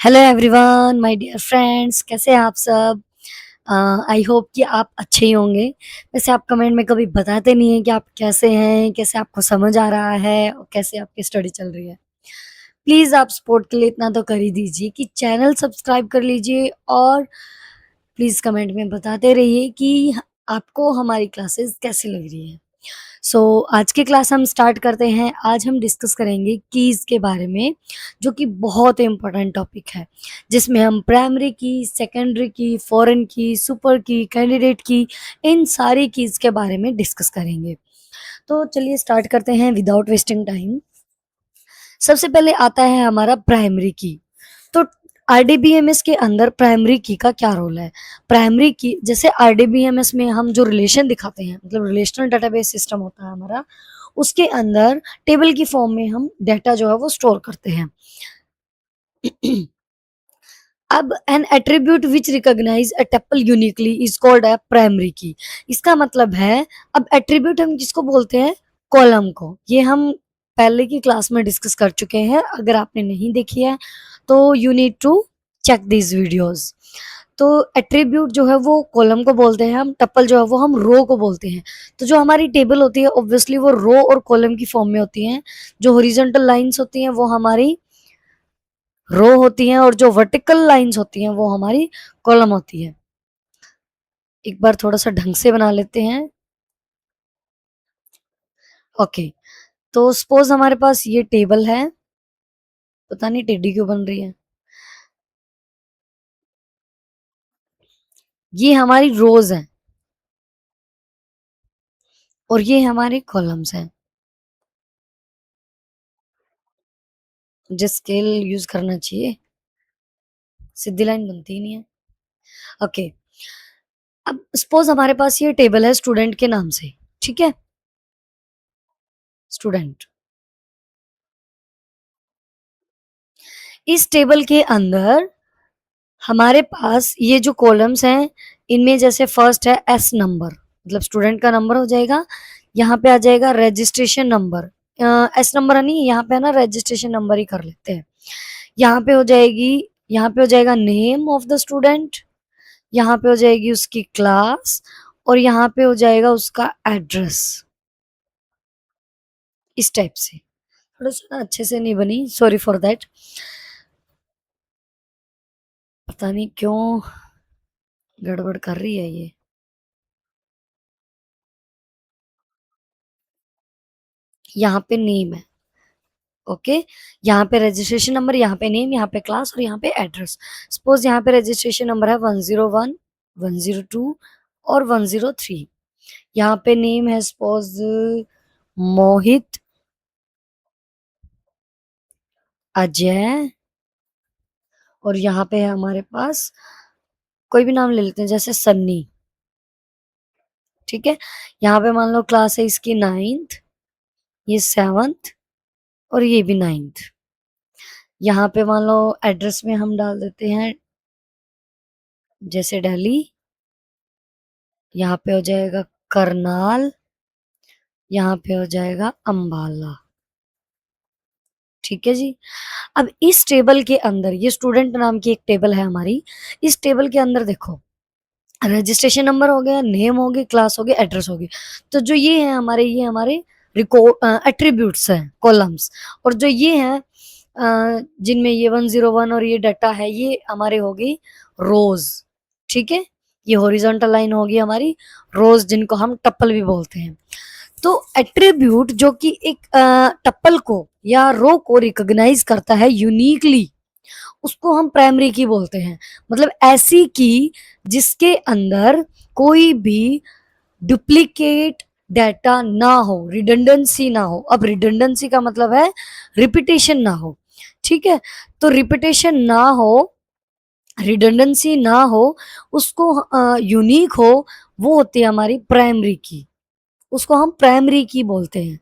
Hello everyone my dear friends, कैसे हैं आप सब। आई होप कि आप अच्छे ही होंगे। वैसे आप कमेंट में कभी बताते नहीं हैं कि आप कैसे हैं, कैसे आपको समझ आ रहा है और कैसे आपकी स्टडी चल रही है। प्लीज़ आप सपोर्ट के लिए इतना तो कर ही दीजिए कि चैनल सब्सक्राइब कर लीजिए और प्लीज़ कमेंट में बताते रहिए कि आपको हमारी क्लासेस कैसी लग रही है। सो आज की क्लास हम स्टार्ट करते हैं। आज हम डिस्कस करेंगे कीज़ के बारे में, जो कि बहुत इम्पोर्टेंट टॉपिक है, जिसमें हम प्राइमरी की, सेकेंडरी की, फॉरेन की, सुपर की, कैंडिडेट की, इन सारी कीज़ के बारे में डिस्कस करेंगे। तो चलिए स्टार्ट करते हैं विदाउट वेस्टिंग टाइम। सबसे पहले आता है हमारा प्राइमरी की। तो आरडीबीएमएस के अंदर प्राइमरी की का क्या रोल है? प्राइमरी की जैसे आरडीबीएमएस में हम जो रिलेशन दिखाते हैं, मतलब रिलेशनल डेटाबेस सिस्टम होता है हमारा, उसके अंदर टेबल की फॉर्म में हम डेटा जो है वो स्टोर करते हैं। अब an attribute which recognise a tuple uniquely is called a primary key. इसका मतलब है, अब एट्रीब्यूट हम किसको बोलते हैं? कॉलम को। ये हम पहले की क्लास में डिस्कस कर चुके हैं। अगर आपने नहीं देखी है तो you need to check these videos. तो एट्रीब्यूट जो है वो कॉलम को बोलते हैं हम, टपल जो है वो हम रो को बोलते हैं। तो जो हमारी टेबल होती है ऑब्वियसली वो रो और कॉलम की फॉर्म में होती हैं। जो हॉरिजॉन्टल लाइंस होती हैं वो हमारी रो होती हैं और जो वर्टिकल लाइंस होती हैं वो हमारी कॉलम होती है। एक बार थोड़ा-सा ढंग से बना लेते हैं। ओके, तो सपोज़ हमारे पास ये टेबल है, पता नहीं टेढ़ी क्यों बन रही है। ये हमारी रोज़ हैं और ये हमारे कॉलम्स हैं। मुझे स्केल यूज़ करना चाहिए, सीधी लाइन बनती ही नहीं है। ओके, अब सपोज़ हमारे पास ये टेबल है स्टूडेंट के नाम से, ठीक है? स्टूडेंट। इस टेबल के अंदर हमारे पास ये जो कॉलम्स हैं, इनमें जैसे फर्स्ट है एस नंबर, मतलब स्टूडेंट का नंबर हो जाएगा। यहाँ पे आ जाएगा रजिस्ट्रेशन नंबर। एस नंबर नहीं, यहाँ पे है ना रजिस्ट्रेशन नंबर ही कर लेते हैं। यहाँ पे हो जाएगी, यहाँ पे हो जाएगा नेम ऑफ द स्टूडेंट, यहाँ पे हो जाएगी उसकी क्लास और यहाँ पे हो जाएगा उसका एड्रेस। इस टाइप से। थोड़ा-सा ना अच्छे से नहीं बनी, सॉरी फॉर दैट। पता नहीं क्यों गड़बड़ कर रही है ये। यहाँ पे नेम है। ओके, यहाँ पे रजिस्ट्रेशन नंबर, यहाँ पे नेम, यहाँ पे क्लास और यहाँ पे एड्रेस। सपोज यहाँ पे रजिस्ट्रेशन नंबर है 101, 102 और 103। यहाँ पे नेम है सपोज मोहित, अजय और यहाँ पे है हमारे पास कोई भी नाम ले लेते हैं जैसे सन्नी। ठीक है, यहाँ पे मान लो क्लास है इसकी 9th, ये 7th और ये भी 9th। यहाँ पे मान लो एड्रेस में हम डाल देते हैं जैसे दिल्ली, यहाँ पे हो जाएगा करनाल, यहाँ पे हो जाएगा अम्बाला। ठीक है जी। अब इस टेबल के अंदर ये स्टूडेंट नाम की एक टेबल है हमारी। इस टेबल के अंदर देखो, रजिस्ट्रेशन नंबर हो गया, नेम हो गई, क्लास हो गई, एड्रेस हो गई। तो जो ये हमारे एट्रीब्यूट्स हैं, कॉलम्स। और जो ये हैं जिनमें ये 101 और ये डाटा है, ये हमारे हो गई रोज़। ठीक है? ये हॉरिजॉन्टल लाइन होगी हमारी रोज़, जिनको हम टप्पल भी बोलते हैं। तो एट्रीब्यूट जो कि एक टप्पल को या रो को रिकॉग्नाइज करता है यूनिकली, उसको हम प्राइमरी की बोलते हैं। मतलब ऐसी की जिसके अंदर कोई भी डुप्लीकेट डाटा ना हो, रिडंडेंसी ना हो। अब रिडंडेंसी का मतलब है रिपीटेशन ना हो। ठीक है, तो रिपीटेशन ना हो, रिडंडेंसी ना हो, उसको यूनिक हो, वो होती है हमारी प्राइमरी की। उसको हम प्राइमरी की बोलते हैं।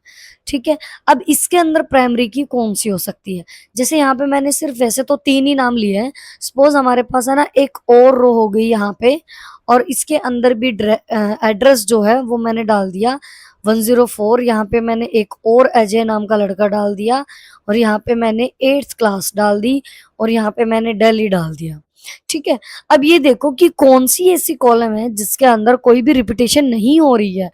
ठीक है, अब इसके अंदर प्राइमरी की कौन सी हो सकती है? जैसे यहाँ पे मैंने सिर्फ वैसे तो 3 ही नाम लिए हैं। सपोज हमारे पास है ना एक और रो हो गई यहाँ पे और इसके अंदर भी एड्रेस जो है वो मैंने डाल दिया 104 यहाँ पे मैंने एक और अजय नाम का लड़का डाल दिया, और यहाँ पे मैंने 8th क्लास डाल दी, और यहाँ पे मैंने दिल्ली डाल दिया। ठीक है, अब ये देखो कि कौन सी ऐसी कॉलम है जिसके अंदर कोई भी रिपीटेशन नहीं हो रही है।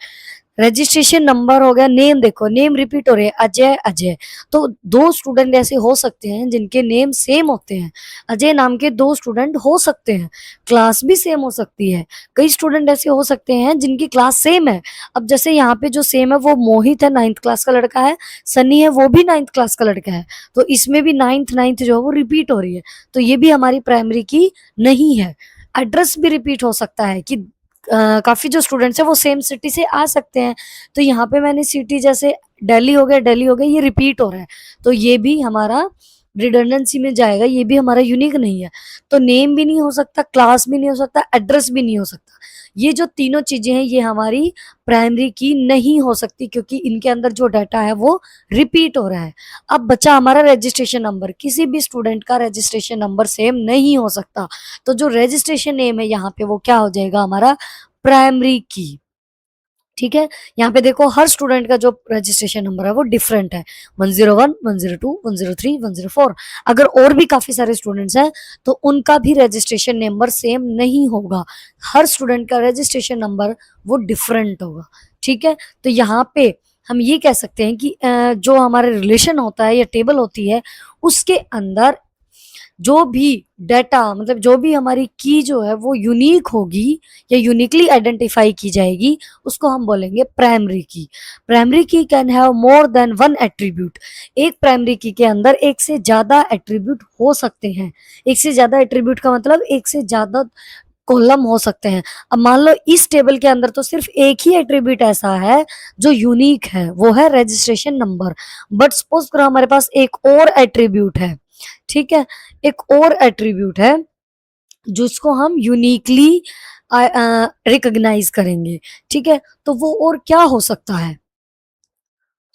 रजिस्ट्रेशन नंबर हो गया, नेम देखो नेम रिपीट हो रहे हैं, अजय अजय। तो दो स्टूडेंट ऐसे हो सकते हैं जिनके नेम सेम होते हैं, अजय नाम के दो स्टूडेंट हो सकते हैं, क्लास भी सेम हो सकती है। कई स्टूडेंट ऐसे हो सकते हैं जिनकी क्लास सेम है। अब जैसे यहाँ पे जो सेम है वो मोहित है, 9th क्लास का लड़का है, सनी है वो भी 9th क्लास का लड़का है, तो इसमें भी 9th जो है वो रिपीट हो रही है, तो ये भी हमारी प्राइमरी की नहीं है। एड्रेस भी रिपीट हो सकता है कि काफ़ी जो स्टूडेंट्स हैं वो सेम सिटी से आ सकते हैं, तो यहाँ पे मैंने सिटी जैसे दिल्ली हो गया, ये रिपीट हो रहा है, तो ये भी हमारा रिडंडेंसी में जाएगा, ये भी हमारा यूनिक नहीं है। तो नेम भी नहीं हो सकता, क्लास भी नहीं हो सकता, एड्रेस भी नहीं हो सकता। ये जो तीनों चीज़ें हैं ये हमारी प्राइमरी की नहीं हो सकती, क्योंकि इनके अंदर जो डाटा है वो रिपीट हो रहा है। अब बचा हमारा रजिस्ट्रेशन नंबर, किसी भी स्टूडेंट का रजिस्ट्रेशन नंबर सेम नहीं हो सकता, तो जो रजिस्ट्रेशन नेम है यहाँ पे वो क्या हो जाएगा हमारा प्राइमरी की। ठीक है, यहाँ पे देखो हर स्टूडेंट का जो रजिस्ट्रेशन नंबर है वो डिफरेंट है, 101, 102, 103, 104। अगर और भी काफी सारे स्टूडेंट्स हैं तो उनका भी रजिस्ट्रेशन नंबर सेम नहीं होगा, हर स्टूडेंट का रजिस्ट्रेशन नंबर वो डिफरेंट होगा। ठीक है, तो यहाँ पे हम ये कह सकते हैं कि जो हमारा रिलेशन होता है या टेबल होती है उसके अंदर जो भी डाटा मतलब जो भी हमारी की जो है वो यूनिक होगी या यूनिकली आइडेंटिफाई की जाएगी उसको हम बोलेंगे प्राइमरी की। Primary key can have more than one attribute. एक प्राइमरी की के अंदर एक से ज्यादा एट्रीब्यूट हो सकते हैं। एक से ज्यादा एट्रीब्यूट का मतलब एक से ज्यादा कॉलम हो सकते हैं। अब मान लो इस टेबल के अंदर तो सिर्फ एक ही एट्रीब्यूट ऐसा है जो यूनिक है, वो है रजिस्ट्रेशन नंबर। बट सपोज करो हमारे पास एक और एट्रीब्यूट है, ठीक है, एक और एट्रीब्यूट है जिसको हम यूनिकली रिकॉग्नाइज करेंगे। ठीक है, तो वो और क्या हो सकता है,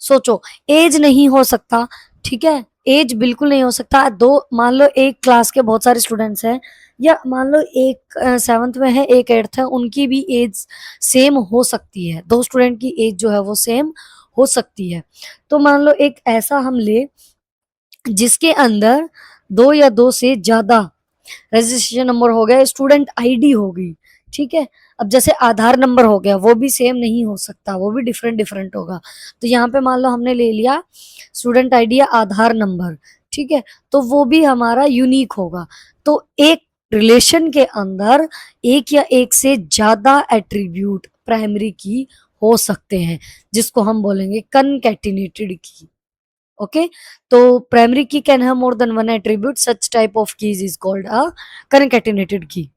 सोचो। एज नहीं हो सकता, ठीक है, एज बिल्कुल नहीं हो सकता। दो मान लो एक क्लास के बहुत सारे स्टूडेंट्स हैं, या मान लो एक 7th में है एक 8th है, उनकी भी एज सेम हो सकती है, दो स्टूडेंट की एज जो है वो सेम हो सकती है। तो मान लो एक ऐसा हम ले जिसके अंदर दो या दो से ज्यादा रजिस्ट्रेशन नंबर हो गया, स्टूडेंट आईडी हो गई। ठीक है, अब जैसे आधार नंबर हो गया वो भी सेम नहीं हो सकता, वो भी डिफरेंट डिफरेंट होगा। तो यहाँ पे मान लो हमने ले लिया स्टूडेंट आईडी या आधार नंबर, ठीक है, तो वो भी हमारा यूनिक होगा। तो एक रिलेशन के अंदर एक या एक से ज्यादा एट्रीब्यूट प्राइमरी की हो सकते हैं, जिसको हम बोलेंगे कनकैटिनेटेड की। ओके, तो primary key can have more than one attribute, such type of keys is called a concatenated key.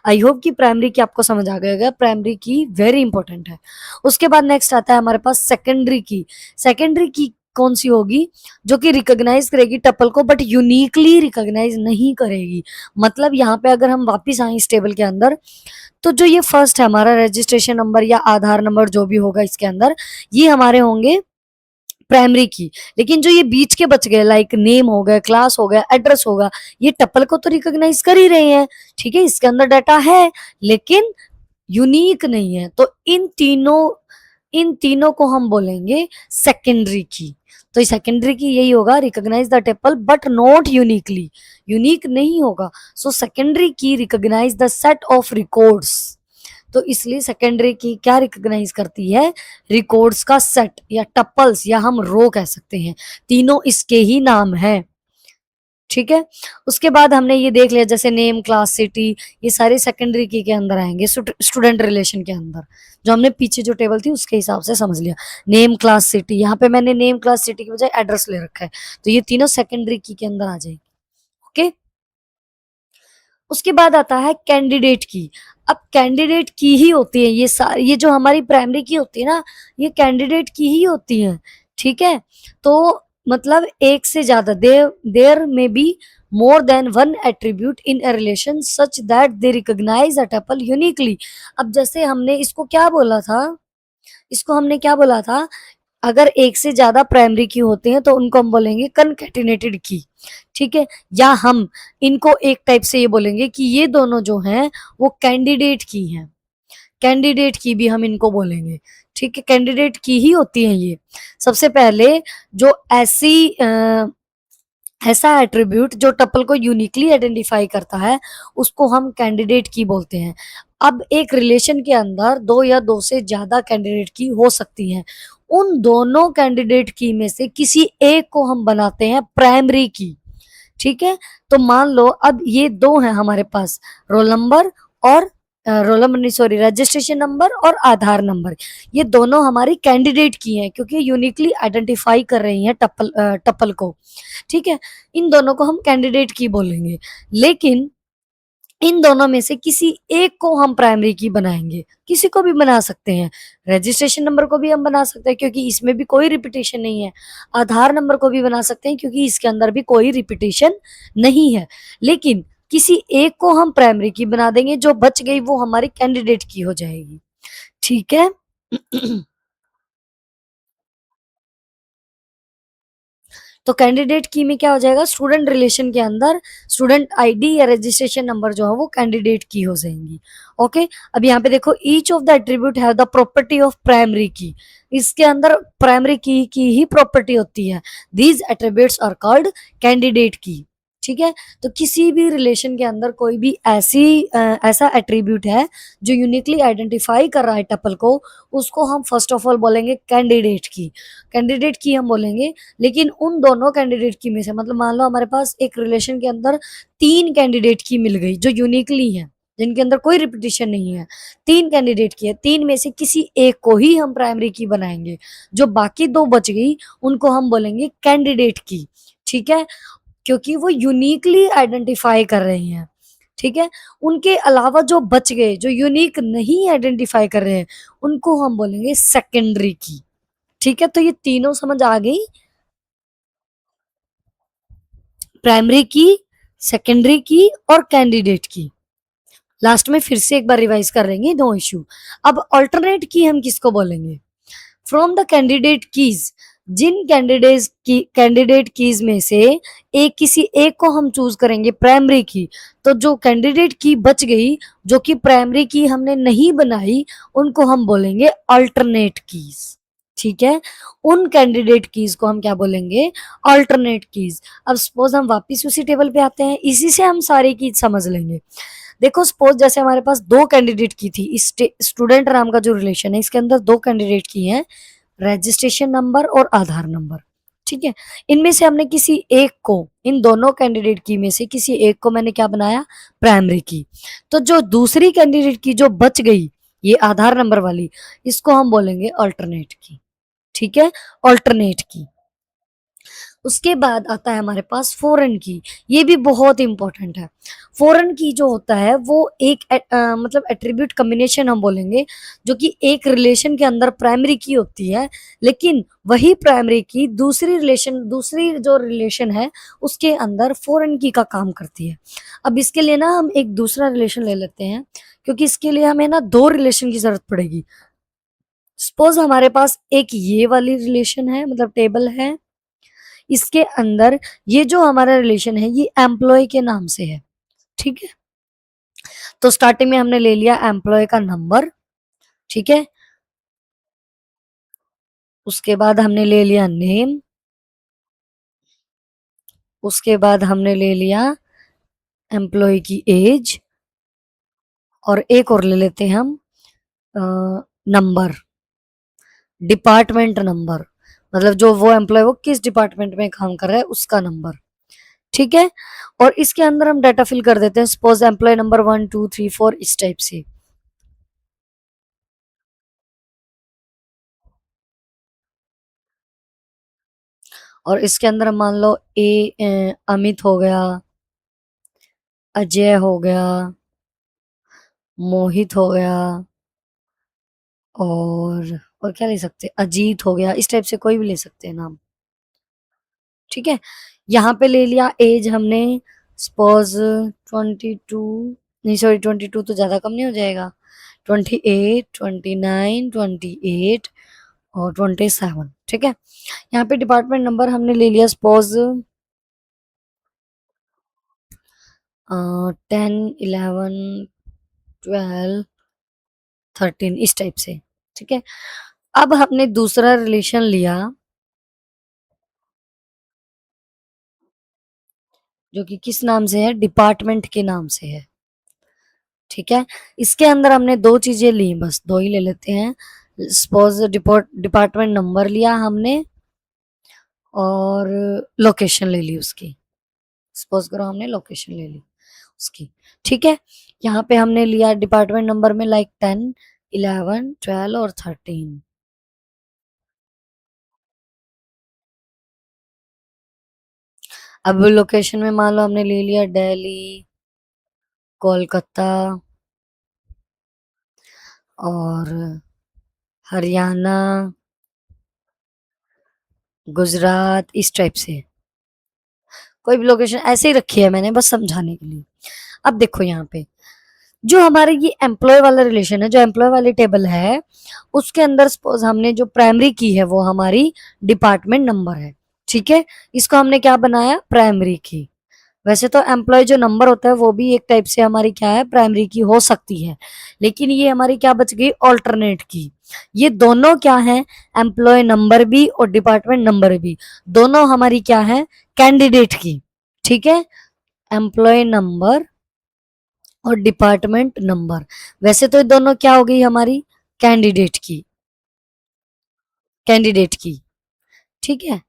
I hope कि प्राइमरी की आपको समझ आ गया होगा, प्राइमरी की वेरी इंपॉर्टेंट है। उसके बाद नेक्स्ट आता है हमारे पास सेकेंडरी की। सेकेंडरी की कौन सी होगी, जो कि रिकॉग्नाइज करेगी टपल को बट यूनिकली रिकॉग्नाइज नहीं करेगी। मतलब यहाँ पे अगर हम वापिस आए इस टेबल के अंदर, तो जो ये फर्स्ट है हमारा रजिस्ट्रेशन नंबर या आधार नंबर जो भी होगा इसके अंदर, ये हमारे होंगे प्राइमरी की। लेकिन जो ये बीच के बच गए लाइक नेम हो गया, क्लास हो गया, एड्रेस होगा, ये टपल को तो रिकॉग्नाइज कर ही रहे हैं। ठीक है, इसके अंदर डाटा है लेकिन यूनिक नहीं है, तो इन तीनों को हम बोलेंगे सेकेंडरी की। तो सेकेंडरी की यही होगा, recognise the tuple but not uniquely, unique नहीं होगा। So secondary key recognise the set of records. तो इसलिए सेकेंडरी की क्या रिकॉग्नाइज करती है, रिकॉर्ड्स का सेट या टपल्स या हम रो कह सकते हैं, तीनों इसके ही नाम है। ठीक है, उसके बाद हमने ये देख लिया जैसे नेम, क्लास, सिटी, ये सारे सेकेंडरी की के अंदर आएंगे, स्टूडेंट रिलेशन के अंदर। जो हमने पीछे जो टेबल थी उसके हिसाब से समझ लिया, नेम, क्लास, सिटी। यहाँ पे मैंने नेम, क्लास, सिटी की बजाय एड्रेस ले रखा है, तो ये तीनों सेकेंडरी की के अंदर आ जाएगी। ओके, उसके बाद आता है कैंडिडेट की। अब कैंडिडेट की ही होती है ये सारी, ये जो हमारी प्राइमरी की होती है ना, ये कैंडिडेट की ही होती है। ठीक है, तो मतलब एक से ज्यादा, there may be more than one attribute in a relation such that they recognise a tuple uniquely. अब जैसे हमने इसको क्या बोला था, इसको हमने क्या बोला था, अगर एक से ज्यादा प्राइमरी की होते हैं तो उनको हम बोलेंगे कनकैटिनेटेड की। ठीक है, या हम इनको एक टाइप से ये बोलेंगे कि ये दोनों जो हैं वो कैंडिडेट की हैं, कैंडिडेट की भी हम इनको बोलेंगे। ठीक है, कैंडिडेट की ही होती है ये। सबसे पहले जो ऐसा एट्रीब्यूट जो टपल को यूनिकली आइडेंटिफाई करता है, उसको हम कैंडिडेट की बोलते हैं। अब एक रिलेशन के अंदर दो या दो से ज्यादा कैंडिडेट की हो सकती हैं। उन दोनों कैंडिडेट की में से किसी एक को हम बनाते हैं प्राइमरी की। ठीक है, तो मान लो अब ये दो हैं हमारे पास, रोल नंबर और रोल नंबर नहीं, सॉरी, रजिस्ट्रेशन नंबर और आधार नंबर। ये दोनों हमारी कैंडिडेट की हैं क्योंकि यूनिकली आइडेंटिफाई कर रही हैं टपल को। ठीक है, इन दोनों को हम कैंडिडेट की बोलेंगे। लेकिन इन दोनों में से किसी एक को हम प्राइमरी की बनाएंगे, किसी को भी बना सकते हैं। रजिस्ट्रेशन नंबर को भी हम बना सकते हैं क्योंकि इसमें भी कोई रिपीटेशन नहीं है। आधार नंबर को भी बना सकते हैं क्योंकि इसके अंदर भी कोई रिपीटेशन नहीं है। लेकिन किसी एक को हम प्राइमरी की बना देंगे, जो बच गई वो हमारी कैंडिडेट की हो जाएगी। ठीक है। तो कैंडिडेट की में क्या हो जाएगा, स्टूडेंट रिलेशन के अंदर स्टूडेंट आईडी या रजिस्ट्रेशन नंबर जो है वो कैंडिडेट की हो जाएंगी। ओके, अब यहाँ पे देखो, each of the attribute have the property of primary key. इसके अंदर प्राइमरी की ही प्रॉपर्टी होती है। These attributes are called candidate key. ठीक है, तो किसी भी रिलेशन के अंदर कोई भी ऐसा एट्रीब्यूट है जो यूनिकली आइडेंटिफाई कर रहा है टपल को, उसको हम फर्स्ट ऑफ ऑल बोलेंगे कैंडिडेट की। कैंडिडेट की हम बोलेंगे। लेकिन उन दोनों कैंडिडेट की में से, मतलब मान लो हमारे पास एक रिलेशन के अंदर तीन कैंडिडेट की मिल गई जो यूनिकली है, जिनके अंदर कोई रिपीटिशन नहीं है। तीन कैंडिडेट की है, तीन में से किसी एक को ही हम प्राइमरी की बनाएंगे। जो बाकी दो बच गई उनको हम बोलेंगे कैंडिडेट की। ठीक है, क्योंकि वो यूनिकली आइडेंटिफाई कर रही हैं। ठीक है, उनके अलावा जो बच गए, जो यूनिक नहीं आइडेंटिफाई कर रहे हैं, उनको हम बोलेंगे सेकेंडरी की। ठीक है, तो ये तीनों समझ आ गई, प्राइमरी की, सेकेंडरी की और कैंडिडेट की। लास्ट में फिर से एक बार रिवाइज कर लेंगे, नो इश्यू। अब अल्टरनेट की हम किसको बोलेंगे, फ्रॉम द कैंडिडेट कीज। जिन कैंडिडेट कीज में से एक किसी एक को हम चूज करेंगे प्राइमरी की, तो जो कैंडिडेट की बच गई, जो कि प्राइमरी की हमने नहीं बनाई, उनको हम बोलेंगे अल्टरनेट कीज। ठीक है, उन कैंडिडेट कीज को हम क्या बोलेंगे, अल्टरनेट कीज। अब सपोज हम वापिस उसी टेबल पे आते हैं, इसी से हम सारी कीज समझ लेंगे। देखो सपोज जैसे हमारे पास दो कैंडिडेट की थी, इस स्टूडेंट नाम का जो रिलेशन है इसके अंदर दो कैंडिडेट की हैं, रजिस्ट्रेशन नंबर और आधार नंबर। ठीक है, इनमें से हमने किसी एक को, इन दोनों कैंडिडेट की में से किसी एक को मैंने क्या बनाया, प्राइमरी की। तो जो दूसरी कैंडिडेट की जो बच गई, ये आधार नंबर वाली, इसको हम बोलेंगे अल्टरनेट की। ठीक है, अल्टरनेट की। उसके बाद आता है हमारे पास फॉरेन की। ये भी बहुत इंपॉर्टेंट है। फॉरेन की जो होता है वो एक मतलब एट्रीब्यूट कॉम्बिनेशन हम बोलेंगे, जो कि एक रिलेशन के अंदर प्राइमरी की होती है, लेकिन वही प्राइमरी की दूसरी जो रिलेशन है उसके अंदर फॉरेन की का काम करती है। अब इसके लिए ना हम एक दूसरा रिलेशन ले लेते हैं, क्योंकि इसके लिए हमें ना दो रिलेशन की जरूरत पड़ेगी। सपोज हमारे पास एक ये वाली रिलेशन है, मतलब टेबल है, इसके अंदर ये जो हमारा रिलेशन है ये एम्प्लॉय के नाम से है। ठीक है, तो स्टार्टिंग में हमने ले लिया एम्प्लॉय का नंबर। ठीक है, उसके बाद हमने ले लिया नेम, उसके बाद हमने ले लिया एम्प्लॉय की एज, और एक और ले लेते हैं हम नंबर, डिपार्टमेंट नंबर, मतलब जो वो एम्प्लॉय वो किस डिपार्टमेंट में काम कर रहा है उसका नंबर। ठीक है, और इसके अंदर हम डाटा फिल कर देते हैं, सपोज एम्प्लॉय नंबर 1 2 3 4 इस टाइप से। और इसके अंदर मान लो अमित हो गया, अजय हो गया, मोहित हो गया, और क्या ले सकते हैं, अजीत हो गया, इस टाइप से कोई भी ले सकते हैं नाम। ठीक है, यहाँ पे ले लिया एज हमने, सपोज 22, नहीं सॉरी 22 तो ज्यादा कम नहीं हो जाएगा, 28 29 28 और 27। ठीक है, यहाँ पे डिपार्टमेंट नंबर हमने ले लिया, सपोज 10 11 12 13 इस टाइप से। ठीक है, अब हमने दूसरा रिलेशन लिया जो कि किस नाम से है, डिपार्टमेंट के नाम से है। ठीक है, इसके अंदर हमने दो चीजें ली, बस दो ही ले लेते हैं। सपोज डिपार्टमेंट नंबर लिया हमने और लोकेशन ले ली उसकी। सपोज करो हमने लोकेशन ले ली उसकी। ठीक है, यहाँ पे हमने लिया डिपार्टमेंट नंबर में लाइक 10, 11, 12 और 13। अब लोकेशन में मान लो हमने ले लिया दिल्ली, कोलकाता और हरियाणा, गुजरात, इस टाइप से कोई भी लोकेशन ऐसे ही रखी है मैंने बस समझाने के लिए। अब देखो यहाँ पे जो हमारे ये एम्प्लॉय वाला रिलेशन है, जो एम्प्लॉय वाली टेबल है, उसके अंदर सपोज हमने जो प्राइमरी की है वो हमारी डिपार्टमेंट नंबर है। ठीक है, इसको हमने क्या बनाया, प्राइमरी की। वैसे तो एम्प्लॉय जो नंबर होता है वो भी एक टाइप से हमारी क्या है, प्राइमरी की हो सकती है, लेकिन ये हमारी क्या बच गई, ऑल्टरनेट की। ये दोनों क्या है, एम्प्लॉय नंबर भी और डिपार्टमेंट नंबर भी, दोनों हमारी क्या है, कैंडिडेट की। ठीक है, एम्प्लॉय नंबर और डिपार्टमेंट नंबर, वैसे तो ये दोनों क्या हो गई हमारी, कैंडिडेट की, कैंडिडेट की। ठीक है,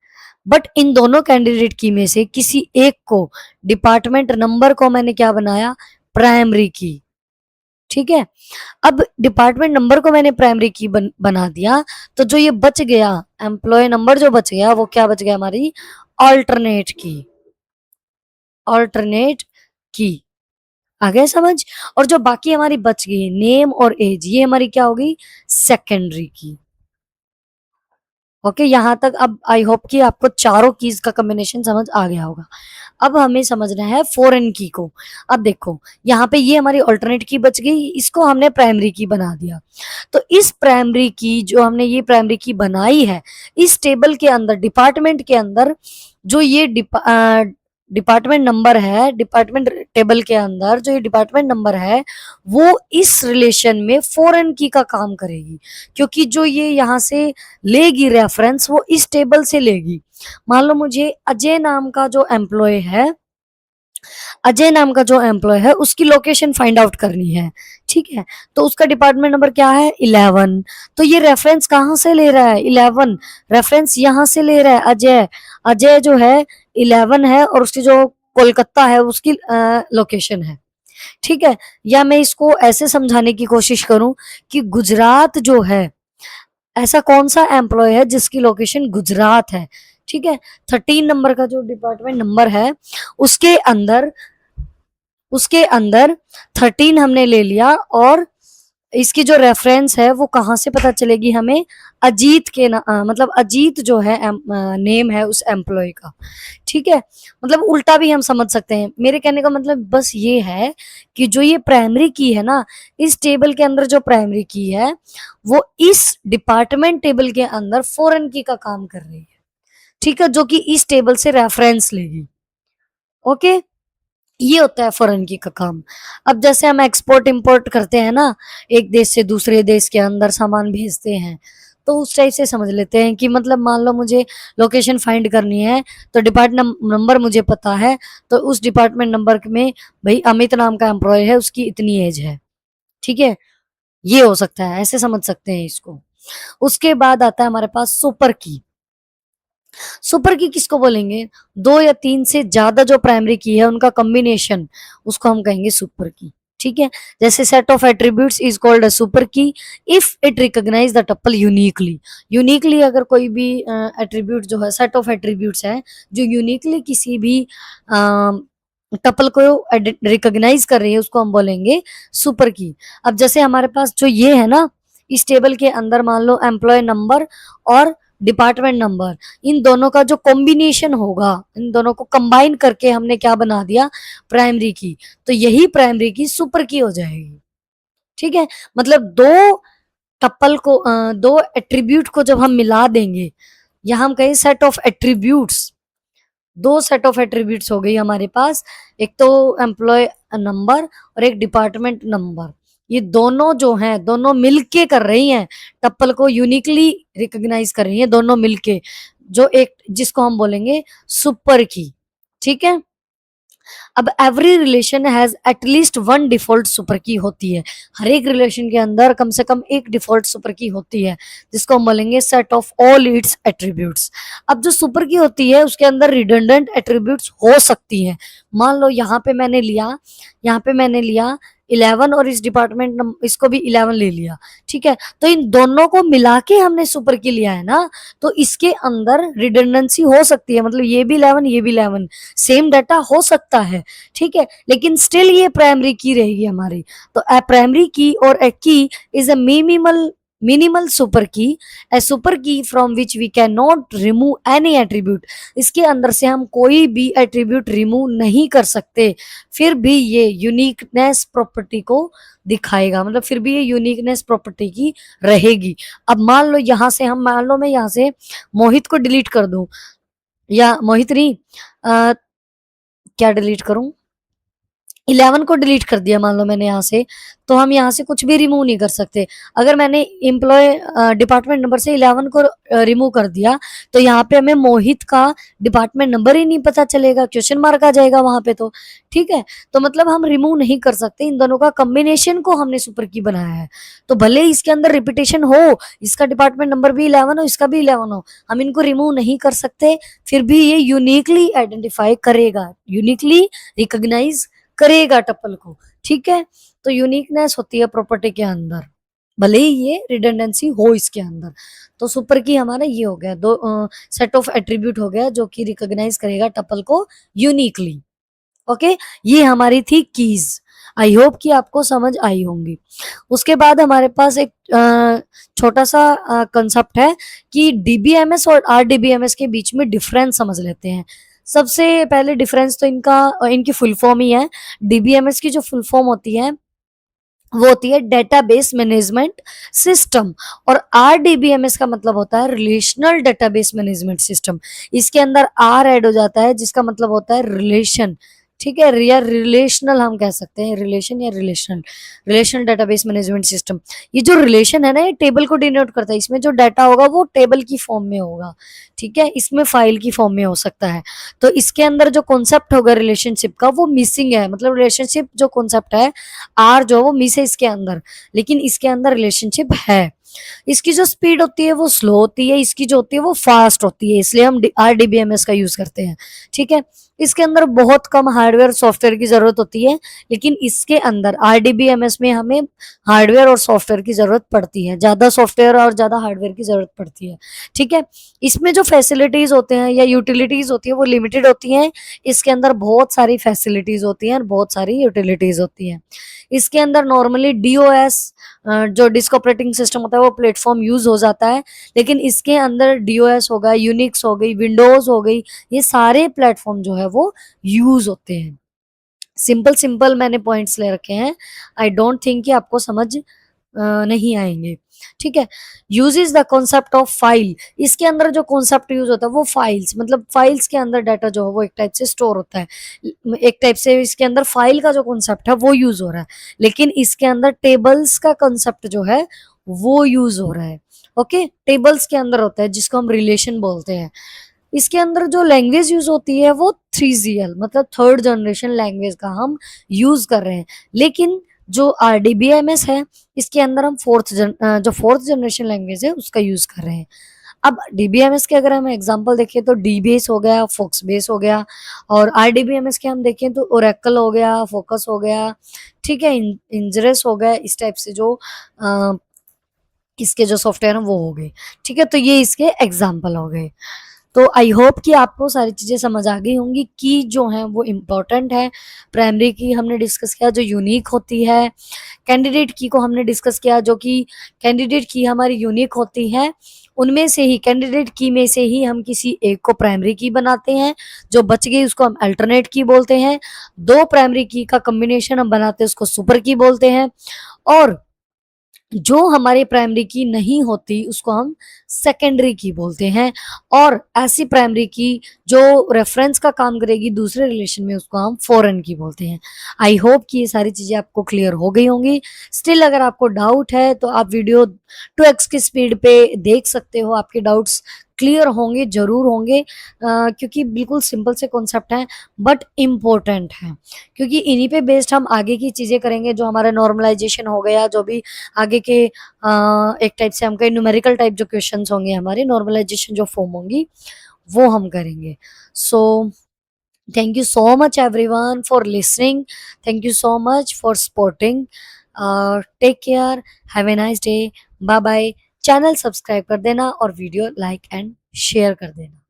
बट इन दोनों कैंडिडेट की में से किसी एक को, डिपार्टमेंट नंबर को मैंने क्या बनाया, प्राइमरी की। ठीक है, अब डिपार्टमेंट नंबर को मैंने प्राइमरी की बना दिया, तो जो ये बच गया एम्प्लॉय नंबर जो बच गया वो क्या बच गया, हमारी ऑल्टरनेट की, ऑल्टरनेट की। आ गया समझ। और जो बाकी हमारी बच गई नेम और एज, ये हमारी क्या हो गई, सेकेंडरी की। ओके, यहाँ तक अब आई होप कि आपको चारों कीज का कॉम्बिनेशन समझ आ गया होगा। अब हमें समझना है फॉरेन की को। अब देखो यहाँ पे ये हमारी ऑल्टरनेट की बच गई, इसको हमने प्राइमरी की बना दिया। तो इस प्राइमरी की जो हमने ये प्राइमरी की बनाई है, इस टेबल के अंदर, डिपार्टमेंट के अंदर जो ये डिपार्टमेंट नंबर है, डिपार्टमेंट टेबल के अंदर जो ये डिपार्टमेंट नंबर है, वो इस रिलेशन में फॉरेन की का काम करेगी, क्योंकि जो ये यहाँ से लेगी रेफरेंस वो इस टेबल से लेगी। मान लो मुझे अजय नाम का जो एम्प्लॉय है, अजय नाम का जो एम्प्लॉय है उसकी लोकेशन फाइंड आउट करनी है। ठीक है, तो उसका डिपार्टमेंट नंबर क्या है, 11। तो ये रेफरेंस कहाँ से ले रहा है, 11 रेफरेंस यहाँ से ले रहा है। अजय, अजय जो है 11 है और उसकी जो कोलकाता है उसकी लोकेशन है। ठीक है, या मैं इसको ऐसे समझाने की कोशिश करूं कि गुजरात जो है, ऐसा कौन सा एम्प्लॉय है जिसकी लोकेशन गुजरात है। ठीक है, 13 नंबर का जो डिपार्टमेंट नंबर है उसके अंदर, उसके अंदर 13 हमने ले लिया और इसकी जो रेफरेंस है वो कहाँ से पता चलेगी हमें, अजीत के मतलब अजीत जो है नेम है उस एम्प्लॉय का। ठीक है, मतलब उल्टा भी हम समझ सकते हैं। मेरे कहने का मतलब बस ये है कि जो ये प्राइमरी की है ना, इस टेबल के अंदर जो प्राइमरी की है वो इस डिपार्टमेंट टेबल के अंदर फॉरेन की का काम कर रही है। ठीक है, जो कि इस टेबल से रेफरेंस लेगी। ओके, ये होता है फॉरेन की का काम। अब जैसे हम एक्सपोर्ट इंपोर्ट करते हैं ना, एक देश से दूसरे देश के अंदर सामान भेजते हैं, तो उस टाइप से समझ लेते हैं कि मतलब मान लो मुझे लोकेशन फाइंड करनी है, तो डिपार्टमेंट नंबर मुझे पता है, तो उस डिपार्टमेंट नंबर में भाई अमित नाम का एम्प्लॉय है, उसकी इतनी एज है। ठीक है, ये हो सकता है, ऐसे समझ सकते हैं इसको। उसके बाद आता है हमारे पास सुपर की। सुपर की किसको बोलेंगे, दो या तीन से ज्यादा जो प्राइमरी की है उनका कॉम्बिनेशन, उसको हम कहेंगे सुपर की। ठीक है, जैसे set of attributes is called a super key if it recognise the tuple uniquely. Uniquely अगर कोई भी एट्रीब्यूट जो है, सेट ऑफ एट्रीब्यूट्स है जो यूनिकली किसी भी टपल को रिकॉग्नाइज कर रही है, उसको हम बोलेंगे सुपर की। अब जैसे हमारे पास जो ये है ना, इस टेबल के अंदर मान लो एम्प्लॉय नंबर और डिपार्टमेंट नंबर, इन दोनों का जो कॉम्बिनेशन होगा, इन दोनों को कंबाइन करके हमने क्या बना दिया, प्राइमरी की। तो यही प्राइमरी की सुपर की हो जाएगी। ठीक है, मतलब दो टपल को दो एट्रीब्यूट को जब हम मिला देंगे, या हम कहें सेट ऑफ एट्रीब्यूट्स, दो सेट ऑफ एट्रीब्यूट्स हो गई हमारे पास, एक तो एम्प्लॉय नंबर और एक डिपार्टमेंट नंबर। ये दोनों जो हैं, दोनों मिलके कर रही हैं, टप्पल को यूनिकली रिकॉग्नाइज कर रही हैं दोनों मिलके, जो एक जिसको हम बोलेंगे सुपर की। ठीक है। अब every relation has at least one default super की होती है। हर एक रिलेशन के अंदर कम से कम एक डिफॉल्ट सुपर की होती है, जिसको हम बोलेंगे set of all it's attributes. अब जो सुपर की होती है उसके अंदर रिडंडेंट एट्रीब्यूट्स हो सकती हैं। मान लो यहाँ पे मैंने लिया 11 और इस डिपार्टमेंट इसको भी 11 ले लिया। ठीक है, तो इन दोनों को मिला के हमने सुपर की लिया है ना, तो इसके अंदर रिडंडेंसी हो सकती है, मतलब ये भी 11 ये भी 11 सेम डाटा हो सकता है। ठीक है, लेकिन स्टिल ये प्राइमरी की रहेगी हमारी। तो ए प्राइमरी की और ए की is a minimal super key, a super key from which we can not remove any attribute. इसके अंदर से हम कोई भी एट्रीब्यूट रिमूव नहीं कर सकते, फिर भी ये यूनिकनेस प्रॉपर्टी को दिखाएगा, मतलब फिर भी ये यूनिकनेस प्रॉपर्टी की रहेगी। अब मान लो मैं यहाँ से मोहित को डिलीट कर दूं, या मोहित नहीं, क्या डिलीट करूं, 11 को डिलीट कर दिया मान लो मैंने यहाँ से, तो हम यहाँ से कुछ भी रिमूव नहीं कर सकते। अगर मैंने एम्प्लॉय डिपार्टमेंट नंबर से 11 को रिमूव कर दिया, तो यहाँ पे हमें मोहित का डिपार्टमेंट नंबर ही नहीं पता चलेगा, क्वेश्चन मार्क आ जाएगा वहां पे। तो ठीक है, तो मतलब हम रिमूव नहीं कर सकते, इन दोनों का कॉम्बिनेशन को हमने सुपर की बनाया है। तो भले ही इसके अंदर रिपीटेशन हो, इसका डिपार्टमेंट नंबर भी 11 हो, इसका भी 11 हो, हम इनको रिमूव नहीं कर सकते, फिर भी ये यूनिकली आइडेंटिफाई करेगा, यूनिकली रिकॉग्नाइज करेगा टप्पल को। ठीक है, तो यूनिकनेस होती है प्रॉपर्टी के अंदर, भले ही ये रिडंडेंसी हो इसके अंदर। तो सुपर की हमारा ये हो गया, दो सेट ऑफ एट्रीब्यूट हो गया जो कि रिकॉग्नाइज करेगा टप्पल को यूनिकली। ओके, ये हमारी थी कीज। आई होप कि आपको समझ आई होंगी। उसके बाद हमारे पास एक छोटा सा कंसेप्ट है कि डीबीएमएस और आरडीबीएमएस के बीच में डिफरेंस समझ लेते हैं। सबसे पहले डिफरेंस तो इनकी फुल फॉर्म ही है। डीबीएमएस की जो फुल फॉर्म होती है वो होती है डेटाबेस मैनेजमेंट सिस्टम, और आरडीबीएमएस का मतलब होता है रिलेशनल डेटाबेस मैनेजमेंट सिस्टम। इसके अंदर आर ऐड हो जाता है जिसका मतलब होता है रिलेशन। ठीक है, या रिलेशनल हम कह सकते हैं, रिलेशन या रिलेशनल डेटाबेस मैनेजमेंट सिस्टम। ये जो रिलेशन है ना, ये टेबल को डिनोट करता है, इसमें जो डाटा होगा वो टेबल की फॉर्म में होगा। ठीक है, इसमें फाइल की फॉर्म में हो सकता है। तो इसके अंदर जो कॉन्सेप्ट होगा रिलेशनशिप का वो मिसिंग है, मतलब रिलेशनशिप जो कॉन्सेप्ट है आर जो वो मिस है इसके अंदर, लेकिन इसके अंदर रिलेशनशिप है। इसकी जो स्पीड होती है वो स्लो होती है, इसकी जो होती है वो फास्ट होती है, इसलिए हम आरडीबीएमएस का यूज करते हैं। ठीक है, इसके अंदर बहुत कम हार्डवेयर सॉफ्टवेयर की जरूरत होती है, लेकिन इसके अंदर आरडीबीएमएस में हमें हार्डवेयर और सॉफ्टवेयर की जरूरत पड़ती है, ज्यादा सॉफ्टवेयर और ज्यादा हार्डवेयर की जरूरत पड़ती है। ठीक है, इसमें जो फैसिलिटीज होते हैं या यूटिलिटीज होती है वो लिमिटेड होती हैं, इसके अंदर बहुत सारी फैसिलिटीज होती हैं और बहुत सारी यूटिलिटीज होती हैं। इसके अंदर नॉर्मली डीओएस जो डिस्क ऑपरेटिंग सिस्टम होता है वो प्लेटफॉर्म यूज हो जाता है, लेकिन इसके अंदर डीओएस हो गया, यूनिक्स हो गई, विंडोज हो गई, ये सारे प्लेटफॉर्म जो है वो यूज होते हैं। सिंपल सिंपल मैंने पॉइंट्स ले रखे हैं, आई डोंट थिंक कि आपको समझ नहीं आएंगे। ठीक है, uses the concept of file. इसके अंदर जो कॉन्सेप्ट यूज होता है वो फाइल्स, मतलब फाइल्स के अंदर डाटा जो है वो एक टाइप से स्टोर होता है, एक टाइप से इसके अंदर फाइल का जो कॉन्सेप्ट है वो यूज हो रहा है, लेकिन इसके अंदर टेबल्स का कॉन्सेप्ट जो है वो यूज हो रहा है। ओके, टेबल्स के अंदर होता है जिसको हम रिलेशन बोलते हैं। इसके अंदर जो लैंग्वेज यूज होती है वो 3GL मतलब थर्ड जनरेशन लैंग्वेज का हम यूज कर रहे हैं, लेकिन जो आरडीबीएमएस है इसके अंदर हम जो फोर्थ जनरेशन लैंग्वेज है उसका यूज कर रहे हैं। अब डीबीएमएस के अगर हम एग्जांपल देखें तो डीबेस हो गया, फोक्स बेस हो गया, और आरडीबीएमएस के हम देखें तो ओरेकल हो गया, फोकस हो गया, ठीक है, इंजरेस हो गया, इस टाइप से जो इसके जो सॉफ्टवेयर है वो हो गए। ठीक है, तो ये इसके एग्जाम्पल हो गए। तो आई होप कि आपको सारी चीज़ें समझ आ गई होंगी कि जो है वो इम्पोर्टेंट है। प्राइमरी की हमने डिस्कस किया जो यूनिक होती है, कैंडिडेट की को हमने डिस्कस किया जो कि कैंडिडेट की हमारी यूनिक होती है, उनमें से ही कैंडिडेट की में से ही हम किसी एक को प्राइमरी की बनाते हैं, जो बच गई उसको हम अल्टरनेट की बोलते हैं, दो प्राइमरी की का कॉम्बिनेशन हम बनाते हैं उसको सुपर की बोलते हैं, और जो हमारी प्राइमरी की नहीं होती उसको हम सेकेंडरी की बोलते हैं, और ऐसी प्राइमरी की जो रेफरेंस का काम करेगी दूसरे रिलेशन में, उसको हम फॉरेन की बोलते हैं। आई होप कि ये सारी चीजें आपको क्लियर हो गई होंगी। स्टिल अगर आपको डाउट है तो आप वीडियो 2x की स्पीड पे देख सकते हो, आपके डाउट्स क्लियर होंगे, जरूर होंगे, क्योंकि बिल्कुल सिंपल से कॉन्सेप्ट हैं बट इम्पोर्टेंट हैं, क्योंकि इन्हीं पे बेस्ड हम आगे की चीजें करेंगे। जो हमारा नॉर्मलाइजेशन हो गया, जो भी आगे के एक टाइप से हम कहें न्यूमेरिकल टाइप जो क्वेश्चंस होंगे, हमारे नॉर्मलाइजेशन जो फॉर्म होंगी, वो हम करेंगे। सो thank you so much everyone for listening. Thank you so much for supporting. Take care. Have a nice day. Bye bye. Channel subscribe कर देना और वीडियो लाइक एंड शेयर कर देना।